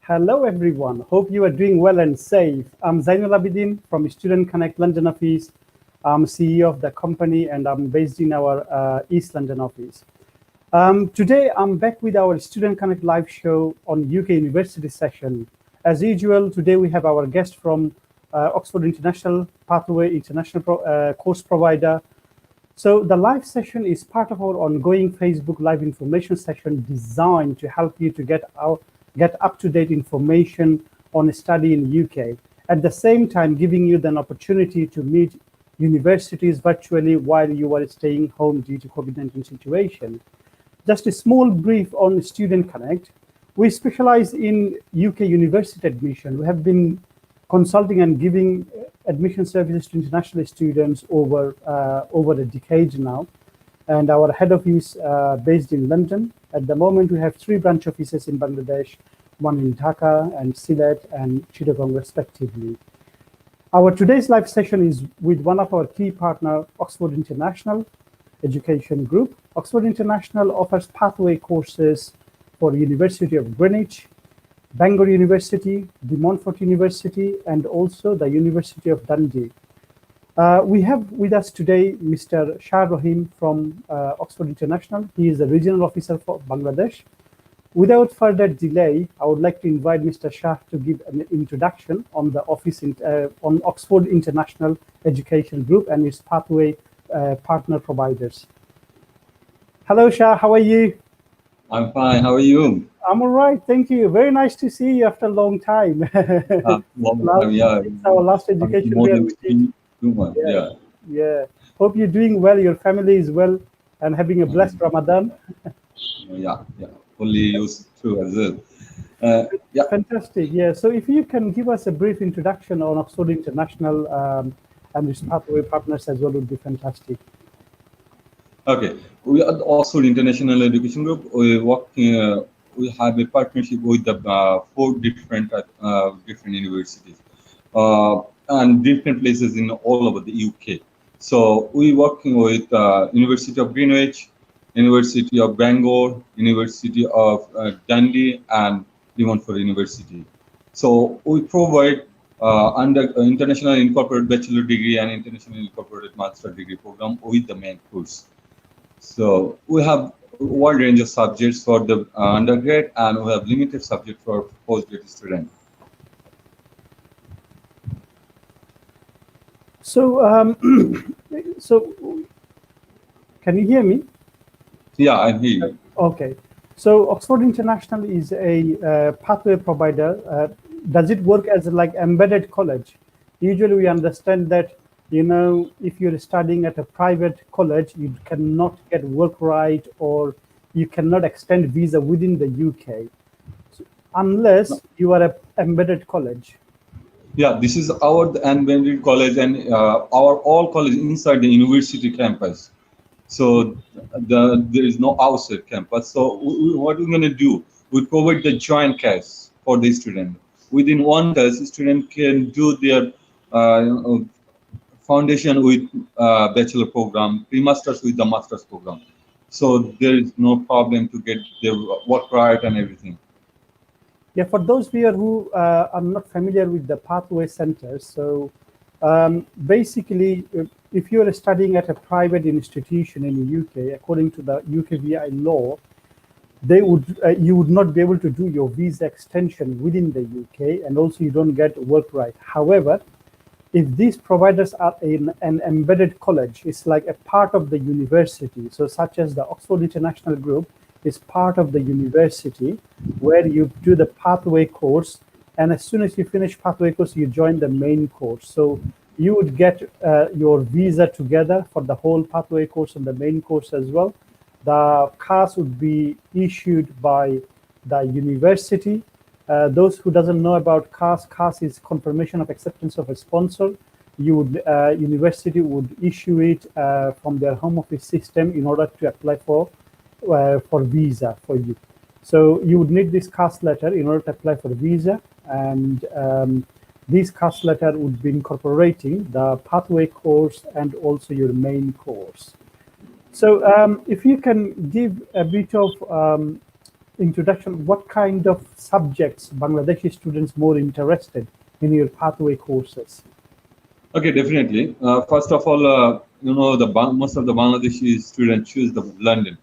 Hello, everyone. Hope you are doing well and safe. I'm Zainul Abedin from Student Connect London office. I'm CEO of the company and I'm based in our East London office. Today, I'm back with our Student Connect live show on UK University session. As usual, today we have our guest from Oxford International Pathway International course provider. So the live session is part of our ongoing Facebook live information session designed to help you to get up-to-date information on a study in UK. At the same time, giving you an opportunity to meet universities virtually while you are staying home due to COVID-19 situation. Just a small brief on Student Connect. We specialize in UK university admission. We have been consulting and giving admission services to international students over a decade now. And our head office based in London. At the moment, we have 3 branch offices in Bangladesh, one in Dhaka and Sylhet and Chittagong respectively. Our today's live session is with one of our key partner, Oxford International Education Group. Oxford International offers pathway courses for University of Greenwich, Bangor University, the Montfort University, and also the University of Dundee. We have with us today Mr. Shah Rahim from Oxford International. He is the regional officer for Bangladesh. Without further delay, I would like to invite Mr. Shah to give an introduction on the office on Oxford International Education Group and its pathway partner providers. Hello, Shah. How are you? I'm fine. How are you? I'm all right. Thank you. Very nice to see you after a long time. Long time, yeah. It's our last education More day. than 2 months, yeah. Yeah. Hope you're doing well. Your family is well and having a blessed Ramadan. Yeah. Fully used to as well. Yeah. Fantastic. Yeah. So if you can give us a brief introduction on Oxford International and its pathway partners as well, would be fantastic. Okay. We are the Oxford International Education Group. We work. We have a partnership with the 4 different universities and different places in all over the UK. So we working with University of Greenwich, University of Bangor, University of Dundee, and Montfort University. So we provide under international incorporated bachelor degree and international incorporated master degree program with the main course. So we have a wide range of subjects for the undergrad, and we have limited subject for postgraduate student. So, so can you hear me? Yeah, I hear you. Okay. So Oxford International is a pathway provider. Does it work as like embedded college? Usually we understand that, you know, if you're studying at a private college, you cannot get work right or you cannot extend visa within the UK unless you are an embedded college. Yeah, this is our embedded college and our all college inside the university campus. So there is no outside campus. So what we're going to do, we provide the joint class for the student. Within one class, student can do their foundation with bachelor program, pre-masters with the master's program. So there is no problem to get their work right and everything. Yeah, for those here who are not familiar with the pathway centers, so basically, if you are studying at a private institution in the UK, according to the UKVI law, you would not be able to do your visa extension within the UK, and also you don't get work right. However, if these providers are in an embedded college, it's like a part of the university. So such as the Oxford International Group is part of the university where you do the pathway course. And as soon as you finish pathway course, you join the main course. So you would get your visa together for the whole pathway course and the main course as well. The CAS would be issued by the university. Those who doesn't know about CAS is confirmation of acceptance of a sponsor. University would issue it from their home office system in order to apply for visa for you. So you would need this CAS letter in order to apply for visa, and this CAS letter would be incorporating the pathway course and also your main course. So if you can give a bit of introduction, what kind of subjects Bangladeshi students more interested in your pathway courses? Okay, definitely. First of all, most of the Bangladeshi students choose the London.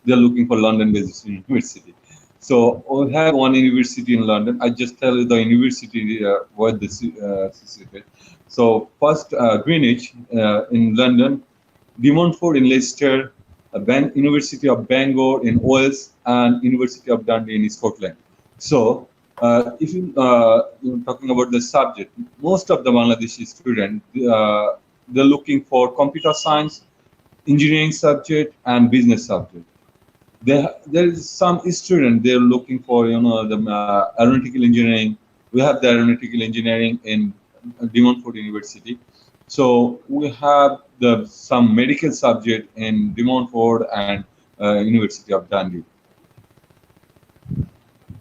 They're looking for London-based university. So we have one university in London. I just tell you the university where this is situated. So first, Greenwich in London, Montfort in Leicester, University of Bangor in Wales, and University of Dundee in Scotland. So if you're talking about the subject, most of the Bangladeshi students, they're looking for computer science, engineering subject, and business subject. There is some student they're looking for, the aeronautical engineering. We have the aeronautical engineering in Montfort University. So we have some medical subject in Montfort and University of Dundee.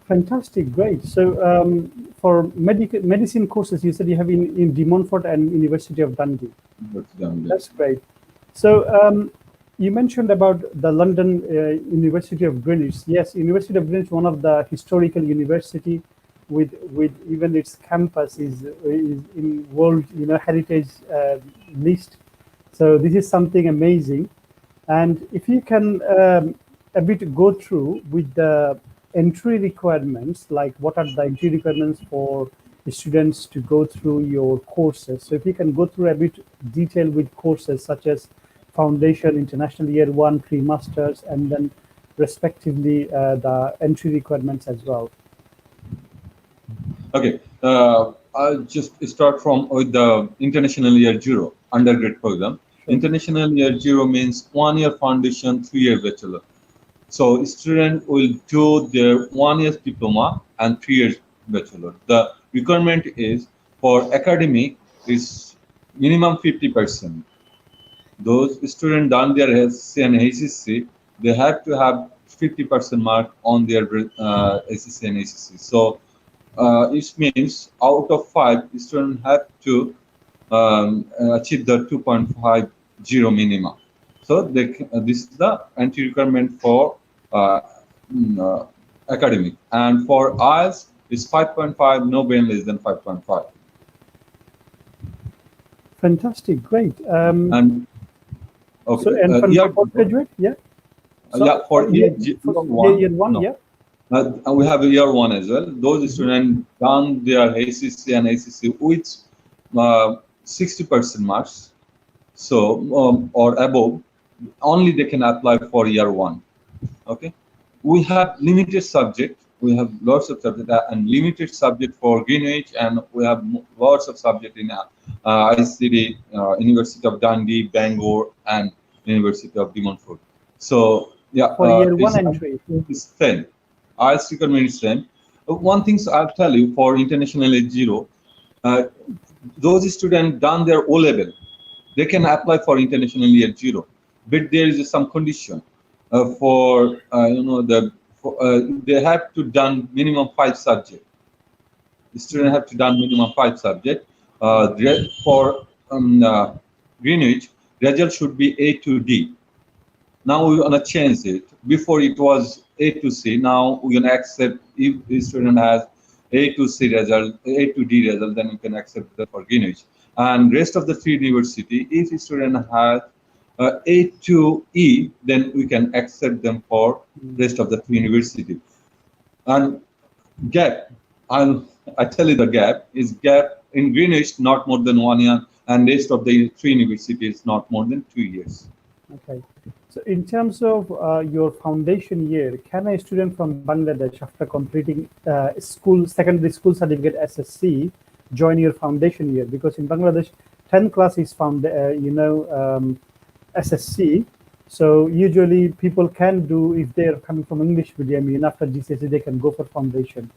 Fantastic, great. So for medicine courses, you said you have in De Montfort and University of Dundee. That's great. So you mentioned about the London University of Greenwich. Yes, University of Greenwich, one of the historical university with even its campus is in World Heritage list. So this is something amazing. And if you can a bit go through with the entry requirements, like what are the entry requirements for the students to go through your courses. So if you can go through a bit detail with courses such as Foundation, International Year 1, Pre-Masters, and then respectively the entry requirements as well. Okay, I'll just start with the International Year 0 undergrad program. Sure. International Year 0 means 1 year foundation, 3 year bachelor. So student will do their 1 year diploma and 3 years bachelor. The requirement is for academic is minimum 50%. Those students done their SSC and ACC, they have to have 50% mark on their SSC and ACC. So it means out of 5, students have to achieve the 2.50 minimum. So this is the entry requirement for academic. And for IELTS, it's 5.5, no band less than 5.5. Fantastic, great. And okay, so and for postgraduate, yeah. So yeah, for year one, no. Yeah. We have a year 1 as well. Those students done their ACC and ACC with 60% marks, so or above, only they can apply for year 1. Okay. We have limited subject. We have lots of subject and limited subject for Greenwich, and we have lots of subject in ICT, University of Dundee, Bangor, and University of De Montfort. So yeah, for year 1 entry is 10. IELTS requirement is 10. One thing I'll tell you for International Year 0, those students done their O level, they can apply for International Year 0, but there is some condition they have to done minimum 5 subjects. The student have to done minimum 5 subjects. For Greenwich, result should be A to D. Now we're gonna change it. Before it was A to C. Now we're gonna accept if the student has A to C result, A to D result, then we can accept that for Greenwich. And rest of the 3 university, if the student has A to E, then we can accept them for rest of the 3 university. And gap, I tell you the gap is gap in Greenwich not more than 1 year, and rest of the 3 universities not more than 2 years. Okay. So in terms of your foundation year, can a student from Bangladesh, after completing secondary school certificate SSC, join your foundation year? Because in Bangladesh, 10th class is found, SSC. So usually people can do, if they're coming from English medium, after GCSE, they can go for foundation.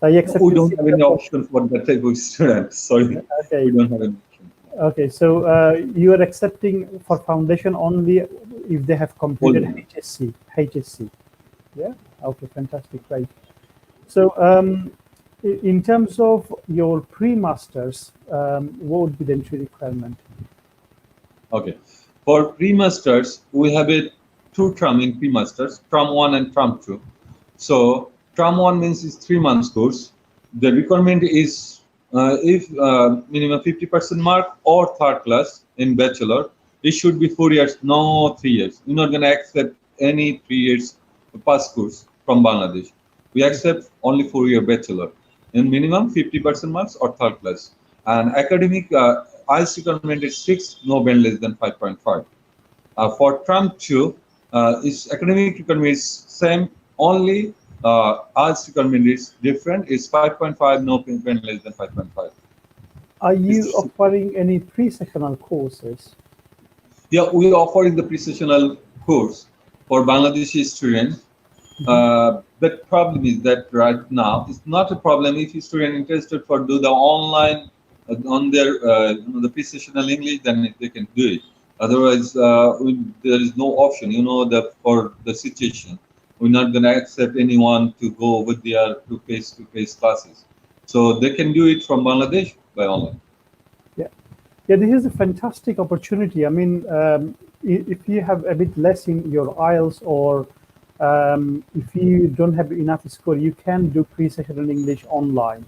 We don't have any option for that type of student. Sorry. Okay. We don't have any option. Okay, so you are accepting for foundation only if they have completed HSC. Yeah. Okay, fantastic, right. So in terms of your pre-masters, what would be the entry requirement? Okay, for pre-masters, we have a 2 term in pre-masters, term 1 and term 2. So term 1 means is 3 months course. The requirement is if minimum 50% mark or third class in bachelor, it should be 4 years, no 3 years. We're not going to accept any 3 years pass course from Bangladesh. We accept only 4-year bachelor in minimum 50% marks or third class. And academic IELTS requirement is 6, no band less than 5.5. For term 2, its academic requirement is same, only IELTS requirement is different. It's 5.5, no band less than 5.5. Are you offering any pre-sectional courses? Yeah, we are offering the pre-sessional course for Bangladeshi students. The problem is that right now it's not a problem if a student interested for do the online on their the pre-sessional English, then they can do it. Otherwise, there is no option. For the situation, we're not going to accept anyone to go over there to face-to-face classes. So they can do it from Bangladesh by online. Yeah, this is a fantastic opportunity. I mean, if you have a bit less in your IELTS, or if you don't have enough score, you can do pre-sessional English online.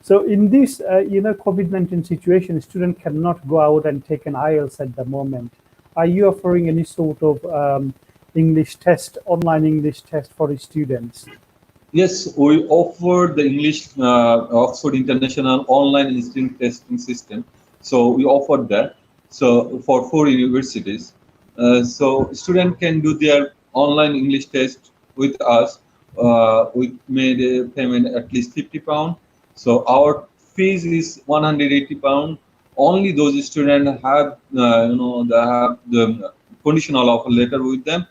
So in this, COVID-19 situation, a student cannot go out and take an IELTS at the moment. Are you offering any sort of English test, online English test for the students? Yes, we offer the English Oxford International online instant testing system. So we offered that. So for 4 universities, so student can do their online English test with us. We made a payment at least £50. So our fees is £180. Only those students have, they have the conditional offer letter with them.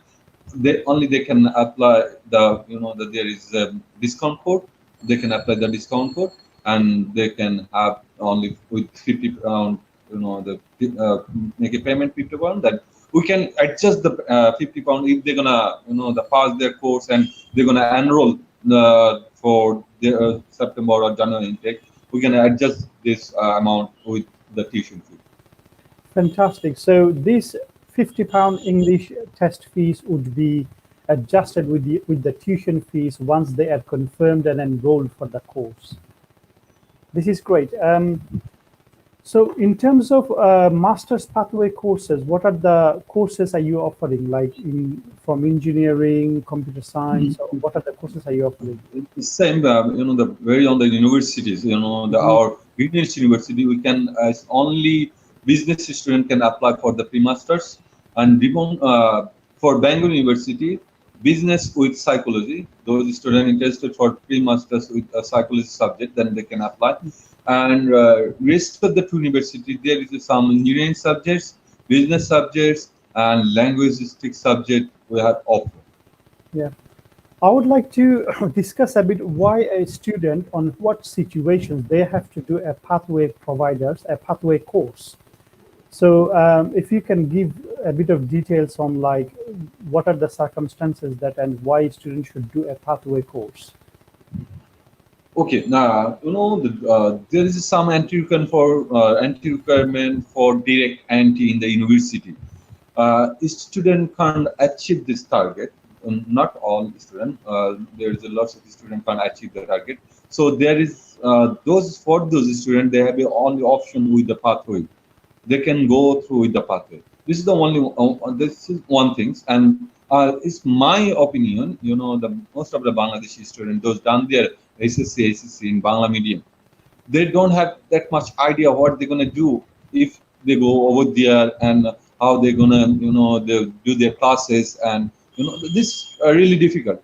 They can apply that there is a discount code. They can apply the discount code, and they can have only with £50, make a payment £50. That we can adjust the £50 if they're gonna pass their course and they're gonna enroll for their September or January intake. We can adjust this amount with the tuition fee. Fantastic. So this £50 English test fees would be adjusted with the tuition fees once they are confirmed and enrolled for the course. This is great. So in terms of master's pathway courses, what are the courses are you offering, like from engineering, computer science, or what are the courses are you offering? The same, the very on the universities, our Greenwich University, we can only business student can apply for the pre-masters, and for Bangor University, business with psychology. Those students interested for pre-masters with a psychology subject, then they can apply. And rest of the 2 universities, there is some engineering subjects, business subjects, and linguistic subject we have offered. Yeah, I would like to discuss a bit why a student, on what situations they have to do a pathway course. So if you can give a bit of details on like what are the circumstances that and why students should do a pathway course. Okay, now there is some anti-requirement for direct entry in the university. Student can't achieve this target. Not all students. There is a lot of students can't achieve the target. So there is those students, they have the only option with the pathway. They can go through with the pathway. This is the only. This is one thing, and it's my opinion. The most of the Bangladeshi students, those done their SSC, ACC in Bangla medium, they don't have that much idea what they're gonna do if they go over there and how they're gonna, they do their classes, and this is really difficult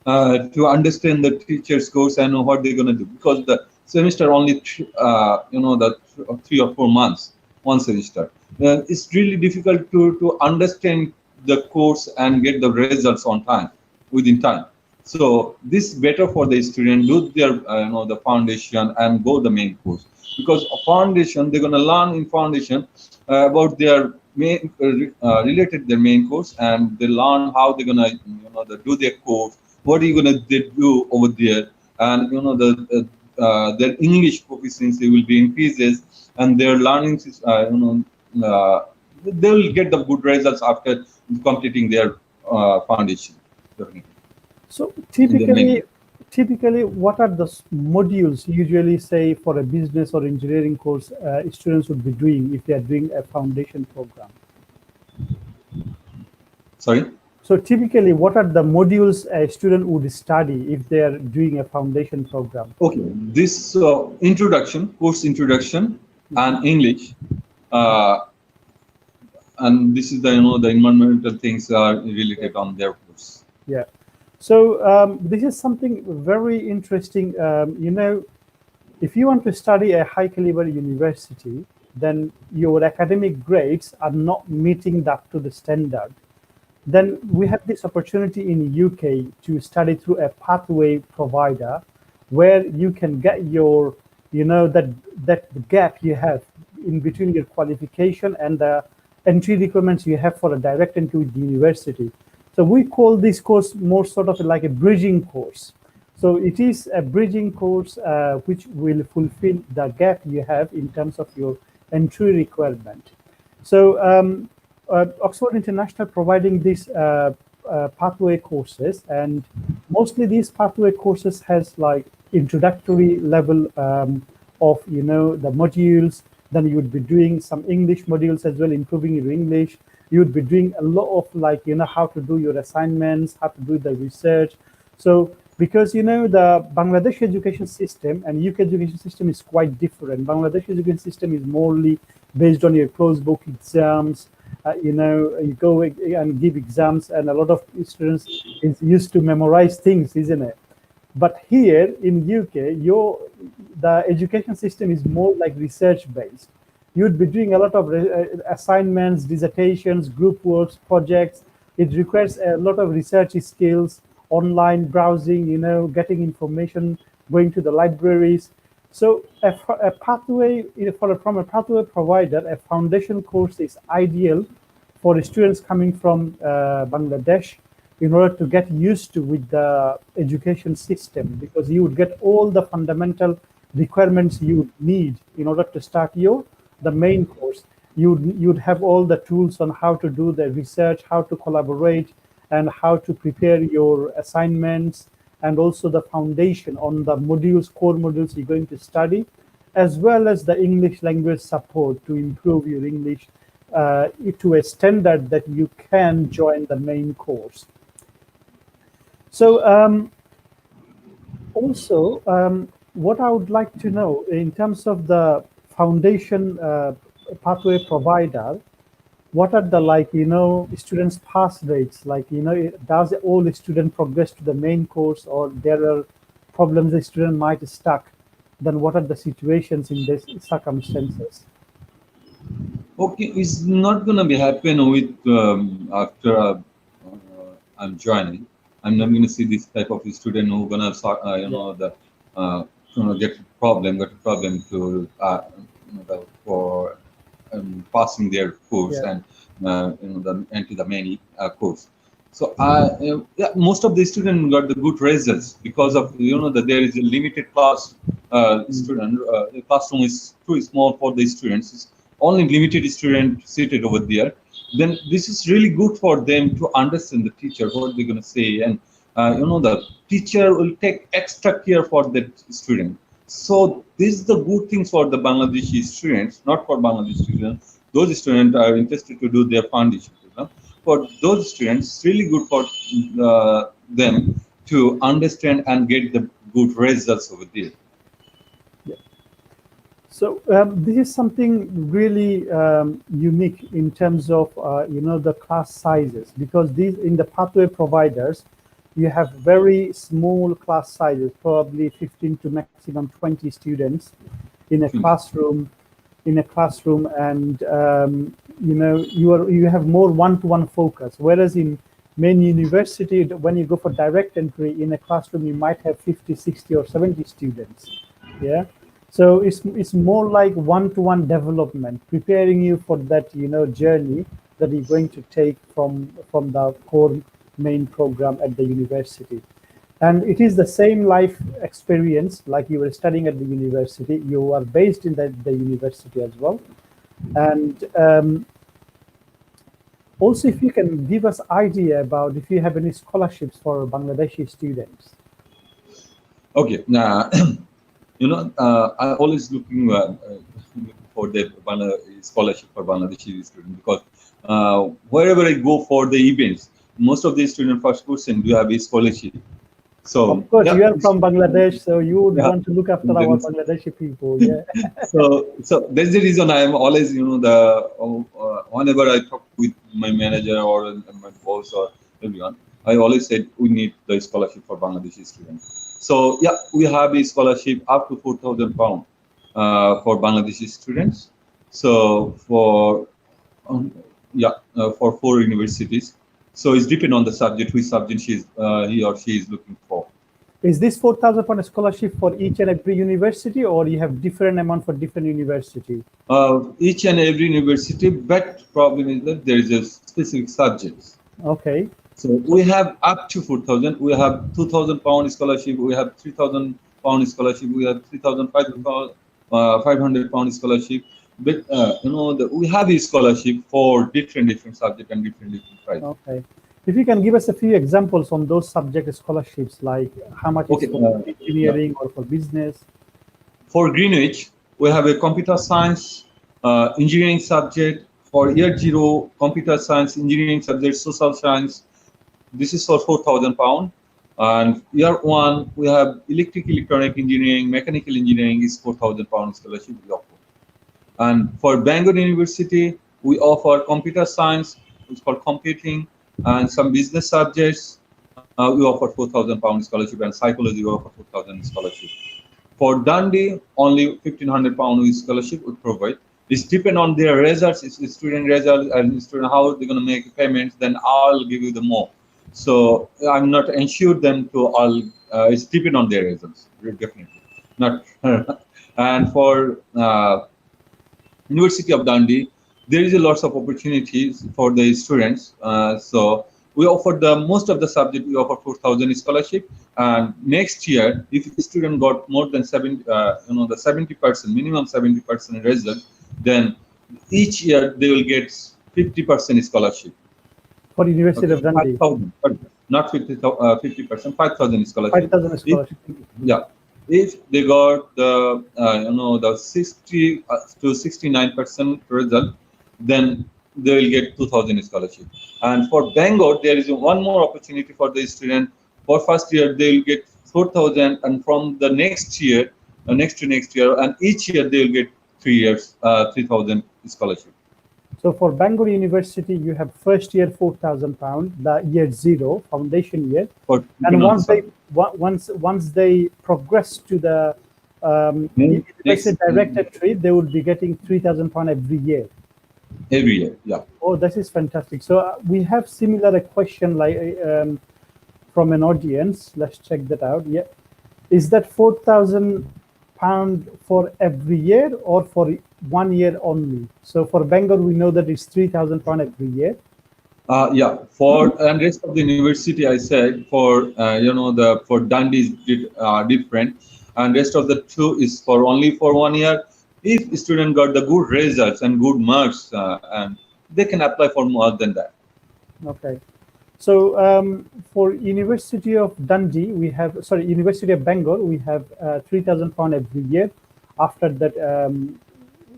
to understand the teacher's course and what they're gonna do, because the semester only the 3 or 4 months, one semester. It's really difficult to understand the course and get the results on time, within time. So this is better for the student, do their the foundation and go the main course, because a foundation they're going to learn in foundation about their main related their main course, and they learn how they're going to do their course, what are you going to do over there, and their English proficiency will be increases, and their learning they will get the good results after completing their foundation. Definitely. So in the main. typically, what are the modules usually say for a business or engineering course students would be doing if they are doing a foundation program? Sorry. So typically, what are the modules a student would study if they are doing a foundation program? Okay, this introduction, course introduction, and English, and this is the the environmental things are related on their course. Yeah. So this is something very interesting. If you want to study a high caliber university, then your academic grades are not meeting that to the standard. Then we have this opportunity in UK to study through a pathway provider where you can get your, that gap you have in between your qualification and the entry requirements you have for a direct entry with the university. So we call this course more sort of like a bridging course. So it is a bridging course which will fulfill the gap you have in terms of your entry requirement. So Oxford International providing these pathway courses, and mostly these pathway courses has like introductory level of the modules. Then you would be doing some English modules as well, improving your English. You would be doing a lot of like how to do your assignments, how to do the research. So because the Bangladesh education system and UK education system is quite different. Bangladesh education system is morely based on your closed book exams. You go and give exams, and a lot of students is used to memorize things, isn't it? But here in UK, the education system is more like research based. You'd be doing a lot of assignments, dissertations, group works, projects. It requires a lot of research skills, online browsing, getting information, going to the libraries. So a pathway from a pathway provider, a foundation course is ideal for students coming from Bangladesh in order to get used to with the education system, because you would get all the fundamental requirements you need in order to start the main course. You'd have all the tools on how to do the research, how to collaborate, and how to prepare your assignments, and also the foundation on the modules, core modules you're going to study, as well as the English language support to improve your English to a standard that you can join the main course. So also, what I would like to know in terms of the foundation pathway provider, what are the students' pass rates? Does all student progress to the main course, or there are problems the student might stuck? Then what are the situations in these circumstances? Okay, it's not gonna be happen with after I'm joining. I'm not gonna see this type of student who gonna get a problem to for passing their course and into the main course. So most of the students got the good results because of that there is a limited class student. The classroom is too small for the students. It's only limited student seated over there. Then this is really good for them to understand the teacher what they're gonna say, and the teacher will take extra care for that student. So this is the good things for the Bangladeshi students, not for Bangladeshi students. Those students are interested to do their foundation program. For those students, it's really good for them to understand and get the good results over there. Yeah. So this is something really unique in terms of the class sizes, because these in the pathway providers, you have very small class sizes, probably 15 to maximum 20 students in a classroom. And you have more one-to-one focus. Whereas in main university, when you go for direct entry in a classroom, you might have 50, 60, or 70 students. Yeah. So it's more like one-to-one development, preparing you for that journey that you're going to take from the core main program at the university. And it is the same life experience, like you were studying at the university. You are based in the university as well. And Also, if you can give us idea about if you have any scholarships for Bangladeshi students. Okay, now I always looking for the scholarship for Bangladeshi students because wherever I go for the events, most of the students first question, do you have a scholarship? So Of course, yeah, you are from Bangladesh, so you would yeah. want to look after our Bangladeshi people. Yeah. So that's the reason I am always, whenever I talk with my manager or my boss or everyone, I always said we need the scholarship for Bangladeshi students. So yeah, we have a scholarship up to £4,000 for Bangladeshi students. So for 4 universities. So it's depend on the subject, which subject he or she is looking for. Is this £4,000 scholarship for each and every university, or you have different amount for different university? Each and every university, but problem is that there is a specific subjects. Okay. So we have up to 4,000. We have £2,000 scholarship. We have £3,000 scholarship. We have £3,500 scholarship. But we have a scholarship for different subjects and different prices. Okay. If you can give us a few examples on those subject scholarships, like how much is for engineering or for business? For Greenwich, we have a computer science, engineering subject. For year 0, computer science, engineering subject, social science. This is for £4,000. And year 1, we have electronic engineering, mechanical engineering is £4,000 scholarship we offer. And for Bangor University, we offer computer science, it's called computing, and some business subjects. We offer £4,000 scholarship, and psychology we offer £4,000 scholarship. For Dundee, only £1,500 scholarship we provide. It's depend on their results, it's student results and student how they're going to make payments. Then I'll give you the more. So I'm not ensured them to all. It's depend on their results, definitely not. And for University of Dundee, there is a lots of opportunities for the students. So we offer the most of the subject. We offer 4,000 scholarship, and next year, if the student got more than 70, the 70%, minimum 70% result, then each year they will get 50% scholarship. For University of Dundee, 5,000, not 50%, 5,000 scholarship. 5,000 scholarship. Yeah. If they got the 60 to 69% result, then they will get 2,000 scholarship. And for Bangor, there is one more opportunity for the student. For first year, they will get 4,000, and from the next year, next to next year, and each year they will get 3 years, 3,000 scholarship. So for Bangor University, you have first year £4,000, the year 0 foundation year, and once they progress to the university directed trade, they will be getting £3,000 every year. Every year, yeah. Oh, this is fantastic. So we have similar question like from an audience. Let's check that out. Yeah, is that £4,000 for every year or for 1 year only? So for Bangor, we know that it's £3,000 every year. Yeah, for and rest of the university, I said for for Dundee is different, and rest of the two is for only for 1 year. If student got the good results and good marks, and they can apply for more than that. Okay, so for University of Dundee, University of Bangor, we have £3,000 every year. After that,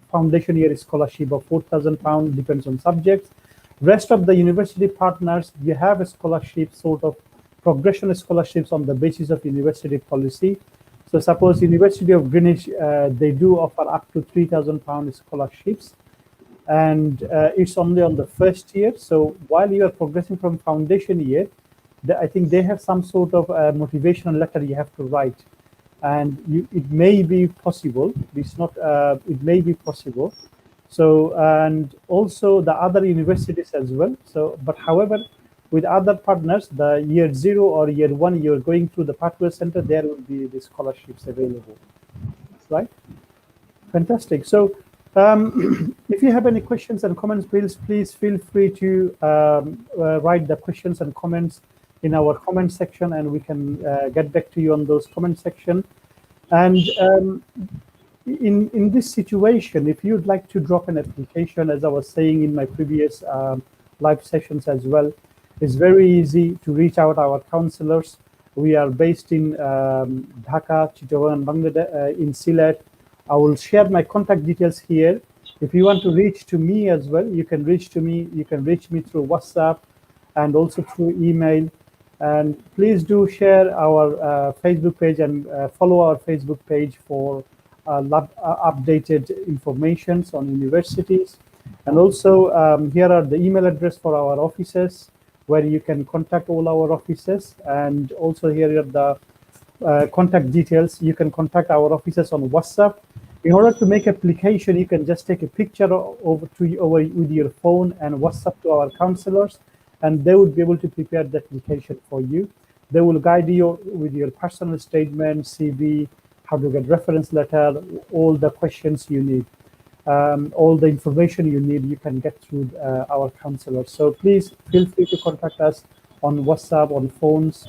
foundation year scholarship of £4,000, depends on subjects. Rest of the university partners, you have a scholarship, sort of progression scholarships on the basis of university policy. So suppose University of Greenwich, they do offer up to £3,000 scholarships, and it's only on the first year. So while you are progressing from foundation year, I think they have some sort of motivational letter you have to write, and it may be possible. It's not. It may be possible. So, and also the other universities as well. So, but however, with other partners, the year 0 or year 1, you're going through the pathway center, there will be the scholarships available, right? Fantastic. So if you have any questions and comments, please feel free to write the questions and comments in our comment section, and we can get back to you on those comment section. And in this situation, if you'd like to drop an application, as I was saying in my previous live sessions as well. It's very easy to reach out our counselors. We are based in Dhaka, Chittagong, Bangladesh, in Sylhet. I will share my contact details here. If you want to reach to me as well, you can reach to me. You can reach me through WhatsApp and also through email. And please do share our Facebook page and follow our Facebook page for updated information on universities. And also here are the email address for our offices where you can contact all our offices. And also here are the contact details. You can contact our offices on WhatsApp. In order to make application, you can just take a picture over with your phone and WhatsApp to our counselors, and they would be able to prepare the application for you. They will guide you with your personal statement, CV, how to get reference letter, all the questions you need, all the information you need, you can get through our counselors. So please feel free to contact us on WhatsApp, on phones.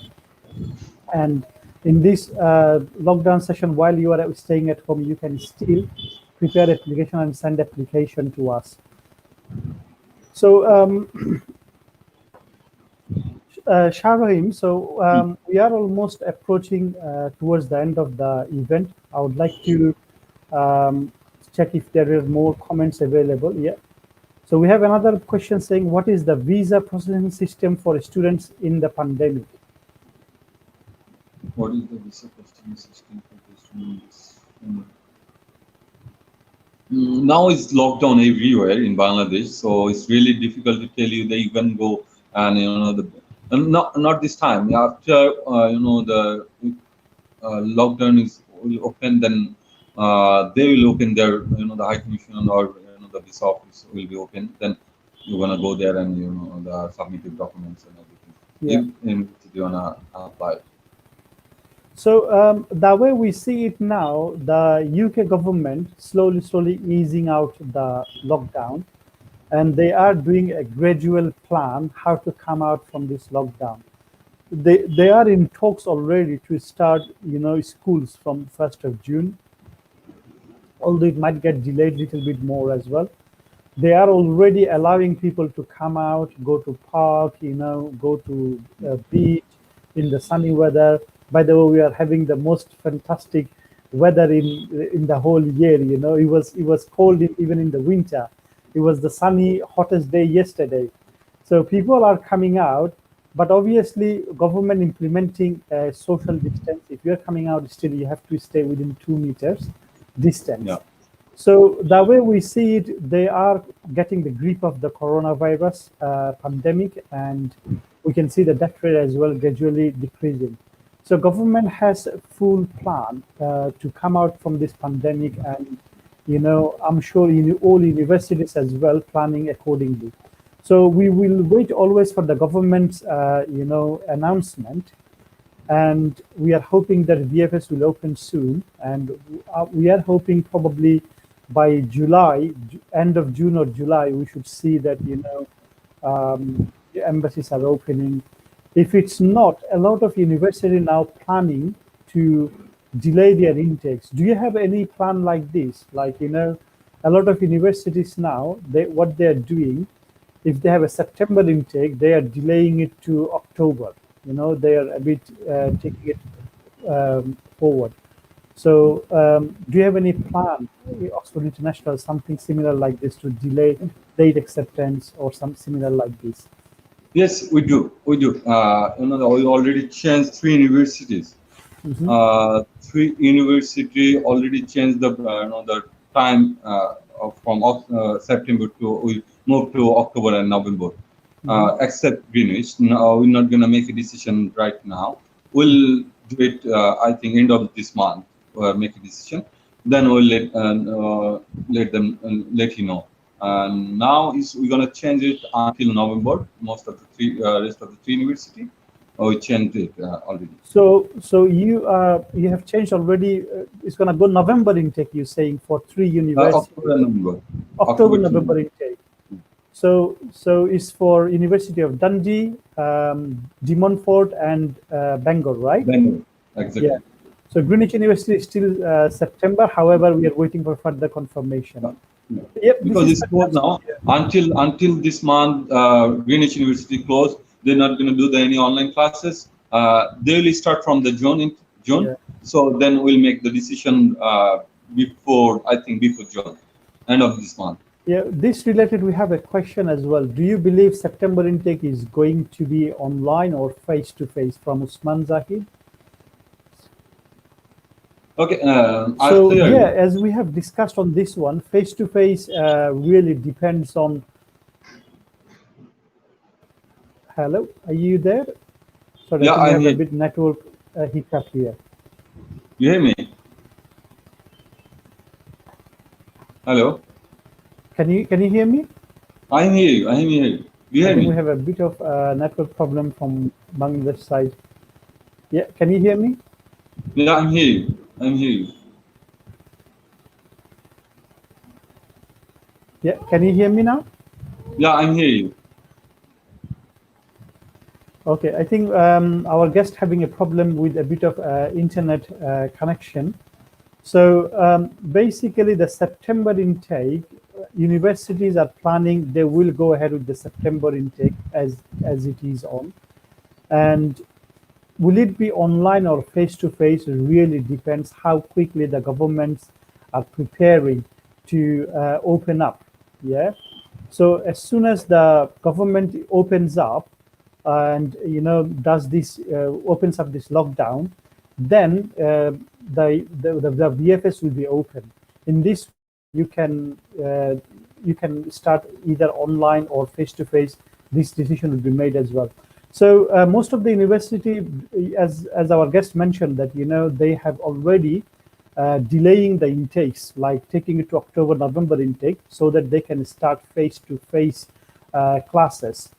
And in this lockdown session, while you are staying at home, you can still prepare application and send application to us. So Shah, Rahim, so we are almost approaching towards the end of the event. I would like to check if there are more comments available. Yeah. So we have another question saying, what is the visa processing system for students in the pandemic? What is the visa processing system for students? Now it's lockdown everywhere in Bangladesh, so it's really difficult to tell you that you can go and not this time. After the lockdown is will open, then they will open their the High Commission or the visa office will be open. Then you're gonna go there and submit your documents and everything. Yeah. If you wanna apply. So the way we see it now, the UK government slowly easing out the lockdown, and they are doing a gradual plan how to come out from this lockdown. They are in talks already to start, schools from 1st of June, although it might get delayed a little bit more as well. They are already allowing people to come out, go to park, go to beach in the sunny weather. By the way, we are having the most fantastic weather in the whole year. It was cold even in the winter. It was the sunny, hottest day yesterday. So people are coming out, but obviously government implementing social distance. If you're coming out, still you have to stay within 2 meters distance. Yeah. So the way we see it, they are getting the grip of the coronavirus pandemic, and we can see the death rate as well gradually decreasing. So government has a full plan to come out from this pandemic, and I'm sure all universities as well planning accordingly. So we will wait always for the government's announcement, and we are hoping that VFS will open soon, and we are hoping probably by July, end of June or July, we should see that the embassies are opening. If it's not, a lot of universities now planning to delay their intakes. Do you have any plan like this? Like, a lot of universities now, what they're doing, if they have a September intake, they are delaying it to October. They are a bit taking it forward. So do you have any plan, Oxford International, something similar like this to delay date acceptance or some similar like this? Yes, we do. We already changed 3 universities. Mm-hmm. 3 university already changed the time from September to we moved to October and November. Except Greenwich. No, we're not gonna make a decision right now. We'll do it. I think end of this month. Make a decision. Then we'll let you know. And now we're gonna change it until November. Most of the rest of the 3 university, we changed it already. So you have changed already. It's gonna go November intake. You're saying for 3 universities. October and November. October November intake. So it's for University of Dundee, De Montfort, and Bangor, right? Bangor, exactly. Yeah. So Greenwich University is still September. However, we are waiting for further confirmation. Yep, this Because is it's closed now. fantastic. Until this month, Greenwich University closed. They're not going to do any online classes. They will start from the June. Yeah. So then we'll make the decision before, I think, before June, end of this month. Yeah, this related, we have a question as well. Do you believe September intake is going to be online or face-to-face, from Usman Zahid? Okay, I'll So clear yeah, you. as we have discussed on this one, face-to-face really depends on. Hello, are you there? Sorry, I Yeah, think we I'm have a here. bit network hiccup here. You hear me? Hello? Can you hear me? I hear you. I hear you. You I hear think we me? have a bit of network problem from Bangladesh side. Yeah, can you hear me? Yeah, I'm here you. I'm here you. Yeah, can you hear me now? Yeah, I'm here you. Okay, I think our guest having a problem with a bit of internet connection. So basically, the September intake, universities are planning they will go ahead with the September intake as it is on, and will it be online or face to face? Really depends how quickly the governments are preparing to open up. Yeah. So as soon as the government opens up, and does this opens up this lockdown, then the VFS will be open. In this, you can start either online or face to face. This decision will be made as well. So most of the university, as our guest mentioned, that they have already delaying the intakes, like taking it to October, November intake, so that they can start face-to-face classes.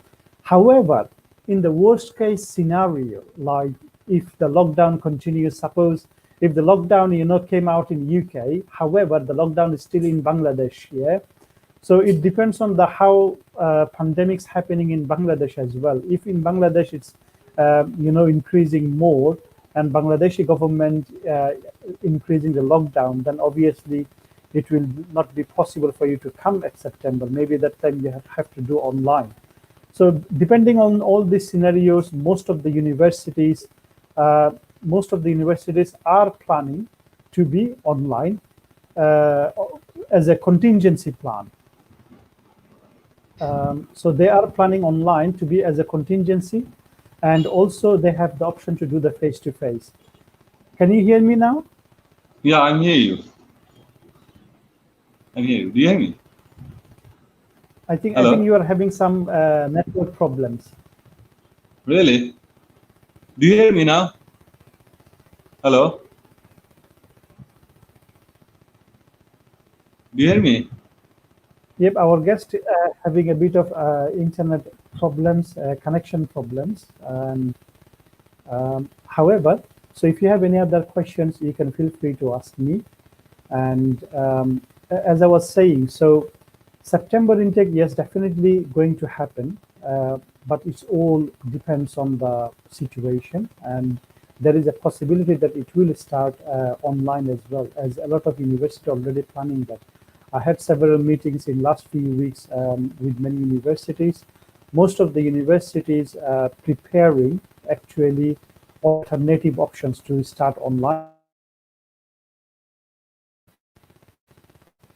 However, in the worst case scenario, like if the lockdown continues, suppose if the lockdown came out in UK, however the lockdown is still in Bangladesh, yeah. So it depends on the how pandemics happening in Bangladesh as well. If in Bangladesh it's increasing more, and Bangladeshi government increasing the lockdown, then obviously it will not be possible for you to come at September. Maybe that time you have to do online. So depending on all these scenarios, most of the universities are planning to be online as a contingency plan. So they are planning online to be as a contingency, and also they have the option to do the face-to-face. Can you hear me now? Yeah, I'm here you. I'm here you. Do you hear me? I think Hello? you are having some network problems. Really? Do you hear me now? Hello? Do you hear me? Yep, our guest having a bit of internet problems, connection problems. And however, so if you have any other questions, you can feel free to ask me. And as I was saying, so September intake, yes, definitely going to happen, but it's all depends on the situation, and there is a possibility that it will start online as well, as a lot of universities already planning that. I had several meetings in last few weeks with many universities. Most of the universities preparing actually alternative options to start online.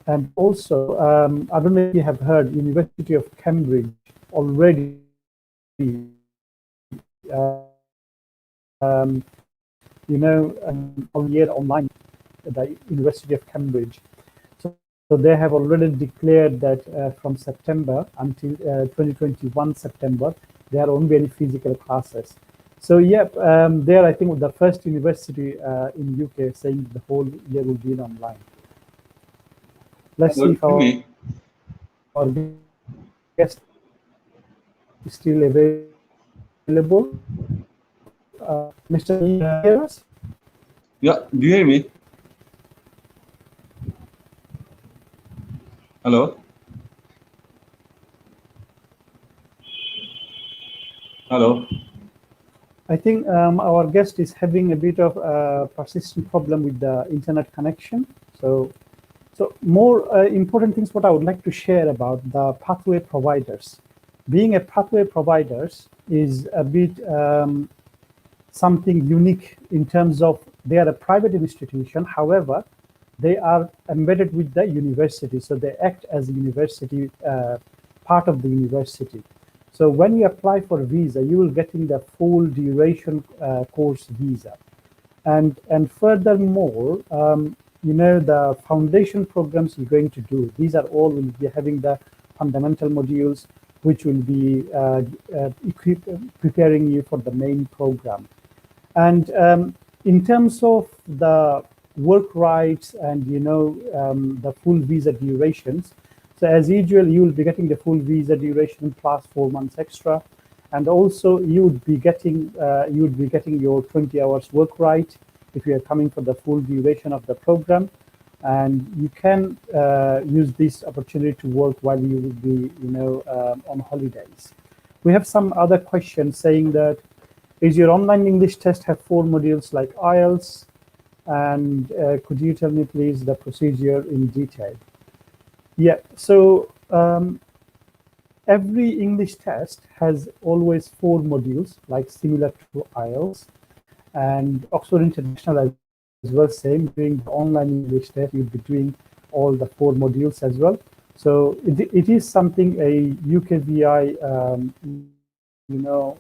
And also, I don't know if you have heard, University of Cambridge already all year online, the University of Cambridge. So they have already declared that from September until 2021 September, there won't be any physical classes. So yeah, there I think the first university in UK saying the whole year will be online. Let's Hello, see do if you hear our me? guest is still available. Mr. Hear us? Yeah, do you hear me? Hello? Hello? I think our guest is having a bit of a persistent problem with the internet connection. So So more important things what I would like to share about the pathway providers. Being a pathway providers is a bit something unique in terms of they are a private institution. However, they are embedded with the university. So they act as a university, part of the university. So when you apply for a visa, you will get in the full duration course visa. And furthermore, you know, the foundation programs you're going to do, these are all will be having the fundamental modules, which will be preparing you for the main program. And in terms of the work rights and, you know, the full visa durations, so as usual, you will be getting the full visa duration plus 4 months extra. And also you would be getting your 20 hours work right if you are coming for the full duration of the program. And you can use this opportunity to work while you will be, you know, on holidays. We have some other questions saying that, is your online English test have 4 modules like IELTS? And could you tell me please the procedure in detail? Yeah, so every English test has always 4 modules, like similar to IELTS, and Oxford International as well, same, doing the online English test, you'll be doing all the 4 modules as well. So it is something a UKVI, you know,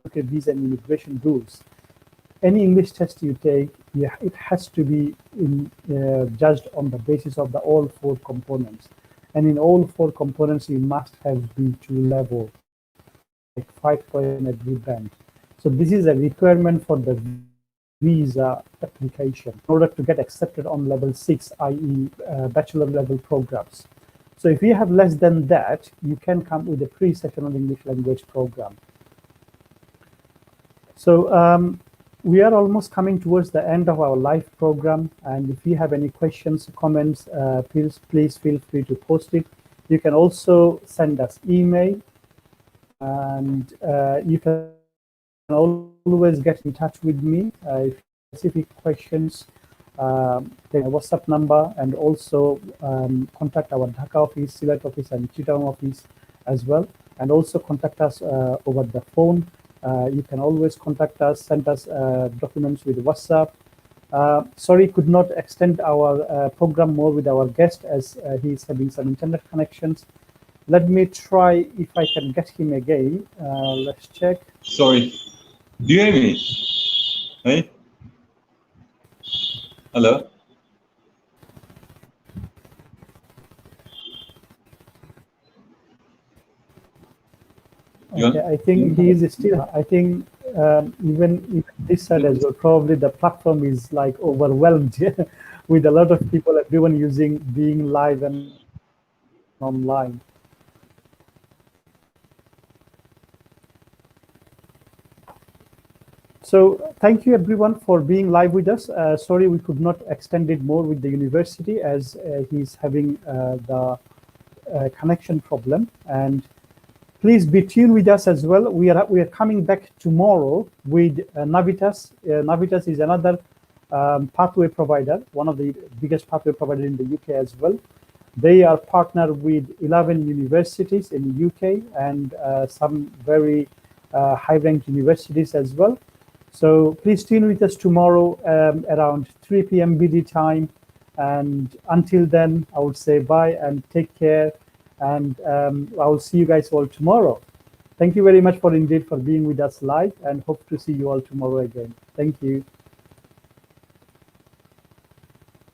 UK visa and immigration rules. Any English test you take, yeah, it has to be judged on the basis of the all 4 components. And in all 4 components, you must have B2 level, like 5 points at every band. So this is a requirement for the visa application in order to get accepted on level 6, i.e. Bachelor level programs. So if you have less than that, you can come with a pre-sectional English language program. So we are almost coming towards the end of our live program. And if you have any questions, comments, please feel free to post it. You can also send us email, and you can always get in touch with me if you have specific questions. Take a WhatsApp number, and also contact our Dhaka office, Sylhet office, and Chittagong office as well. And also contact us over the phone. You can always contact us, send us documents with WhatsApp. Sorry, could not extend our program more with our guest as he's having some internet connections. Let me try if I can get him again. Let's check. Sorry, do you hear me? Hey? Hello? Okay, I think he is still, I think even this side as well, probably the platform is like overwhelmed with a lot of people, everyone being live and online. So thank you everyone for being live with us. Sorry we could not extend it more with the university as he's having the connection problem. And please be tuned with us as well. We are coming back tomorrow with Navitas. Navitas is another pathway provider, one of the biggest pathway provider in the UK as well. They are partnered with 11 universities in the UK and some very high-ranked universities as well. So please tune with us tomorrow around 3 p.m. BD time. And until then, I would say bye and take care. And I will see you guys all tomorrow. Thank you very much for being with us live, and hope to see you all tomorrow again. Thank you.